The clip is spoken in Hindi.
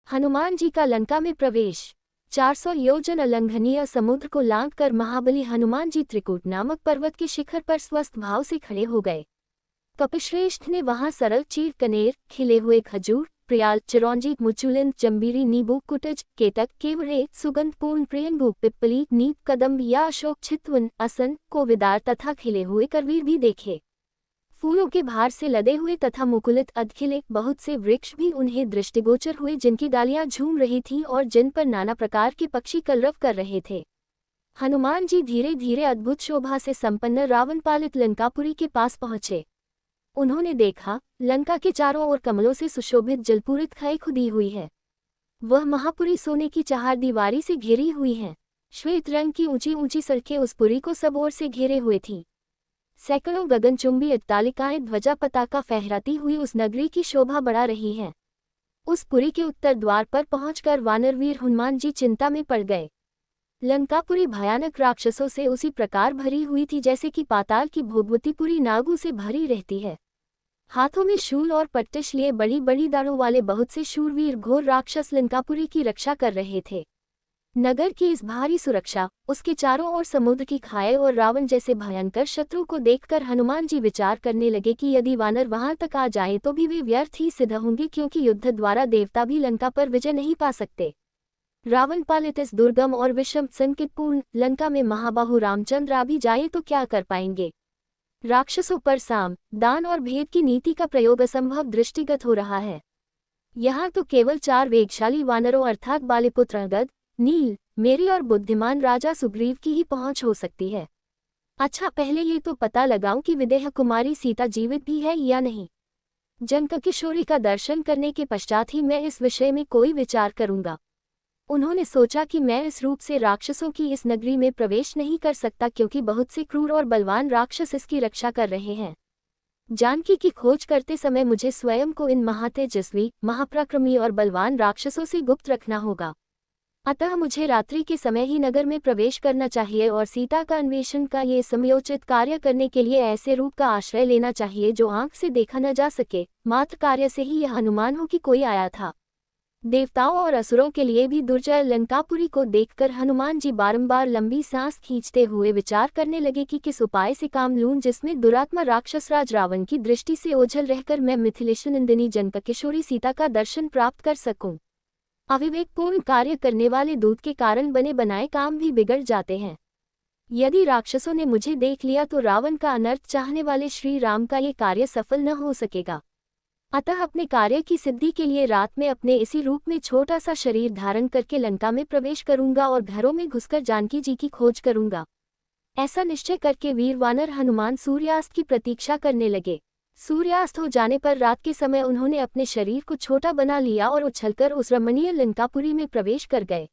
हनुमान जी का लंका में प्रवेश। 400 योजन अलंघनीय समुद्र को लांघकर महाबली हनुमान जी त्रिकूट नामक पर्वत के शिखर पर स्वस्थ भाव से खड़े हो गए। कपिश्रेष्ठ ने वहां सरल चीर कनेर, खिले हुए खजूर, प्रियाल, चिरौंजी, मुचुलिंद, जंबीरी, नींबू, कुटज, केतक, केवड़े, सुगंधपूर्ण प्रियंगू, पिप्पली, नीप, कदम्ब या अशोक, चितवन, असन, कोविदार तथा खिले हुए करवीर भी देखे। फूलों के भार से लदे हुए तथा मुकुलित अधखिले बहुत से वृक्ष भी उन्हें दृष्टिगोचर हुए, जिनकी डालियां झूम रही थीं और जिन पर नाना प्रकार के पक्षी कलरव कर रहे थे। हनुमान जी धीरे धीरे अद्भुत शोभा से संपन्न रावण पालित लंकापुरी के पास पहुंचे। उन्होंने देखा, लंका के चारों ओर कमलों से सुशोभित जलपूरित खाई खुदी हुई है। वह महापुरी सोने की चार दीवारी से घिरी हुई है। श्वेत रंग की ऊंची ऊंची सड़कें उस पुरी को सब ओर से घेरे हुए थीं। सैकड़ों गगनचुंबी अट्टालिकाएं ध्वजा पताका फहराती हुई उस नगरी की शोभा बढ़ा रही हैं। उस पुरी के उत्तर द्वार पर पहुंचकर वानरवीर हनुमान जी चिंता में पड़ गए। लंकापुरी भयानक राक्षसों से उसी प्रकार भरी हुई थी जैसे कि पाताल की भोगवतीपुरी नागों से भरी रहती है। हाथों में शूल और पट्टिश लिए बड़ी बड़ी दाढ़ों वाले बहुत से शूरवीर घोर राक्षस लंकापुरी की रक्षा कर रहे थे। नगर की इस भारी सुरक्षा, उसके चारों ओर समुद्र की खाई और रावण जैसे भयंकर शत्रु को देखकर हनुमान जी विचार करने लगे कि यदि वानर वहां तक आ जाएं तो भी वे व्यर्थ ही सिद्ध होंगे, क्योंकि युद्ध द्वारा देवता भी लंका पर विजय नहीं पा सकते। रावण पालित इस दुर्गम और विषम संकटपूर्ण लंका में महाबाहु रामचंद्र आ भी जाए तो क्या कर पाएंगे। राक्षसों पर साम, दान और भेद की नीति का प्रयोग असंभव दृष्टिगत हो रहा है। यहाँ तो केवल 4 वेगशाली वानरों अर्थात बालीपुत्र अंगद, नील, मेरी और बुद्धिमान राजा सुग्रीव की ही पहुंच हो सकती है। अच्छा, पहले ये तो पता लगाऊं कि विदेह कुमारी सीता जीवित भी है या नहीं। जनककिशोरी का दर्शन करने के पश्चात ही मैं इस विषय में कोई विचार करूंगा। उन्होंने सोचा कि मैं इस रूप से राक्षसों की इस नगरी में प्रवेश नहीं कर सकता, क्योंकि बहुत से क्रूर और बलवान राक्षस इसकी रक्षा कर रहे हैं। जानकी की खोज करते समय मुझे स्वयं को इन महातेजस्वी, महापराक्रमी और बलवान राक्षसों से गुप्त रखना होगा। अतः मुझे रात्रि के समय ही नगर में प्रवेश करना चाहिए और सीता का अन्वेषण का ये समयोचित कार्य करने के लिए ऐसे रूप का आश्रय लेना चाहिए जो आंख से देखा न जा सके। मात्र कार्य से ही यह अनुमान हो कि कोई आया था। देवताओं और असुरों के लिए भी दुर्जय लंकापुरी को देखकर हनुमान जी बारंबार लंबी सांस खींचते हुए विचार करने लगे कि किस उपाय से काम लूं जिसमें दुरात्मा राक्षसराज रावण की दृष्टि से ओझल रहकर मैं मिथिलेशनंदिनी जनककिशोरी सीता का दर्शन प्राप्त कर सकूं। अविवेकपूर्ण कार्य करने वाले दूत के कारण बने बनाए काम भी बिगड़ जाते हैं। यदि राक्षसों ने मुझे देख लिया तो रावण का अनर्थ चाहने वाले श्री राम का ये कार्य सफल न हो सकेगा। अतः अपने कार्य की सिद्धि के लिए रात में अपने इसी रूप में छोटा सा शरीर धारण करके लंका में प्रवेश करूंगा और घरों में घुसकर जानकी जी की खोज करूंगा। ऐसा निश्चय करके वीर वानर हनुमान सूर्यास्त की प्रतीक्षा करने लगे। सूर्यास्त हो जाने पर रात के समय उन्होंने अपने शरीर को छोटा बना लिया और उछलकर उस रमणीय लंकापुरी में प्रवेश कर गए।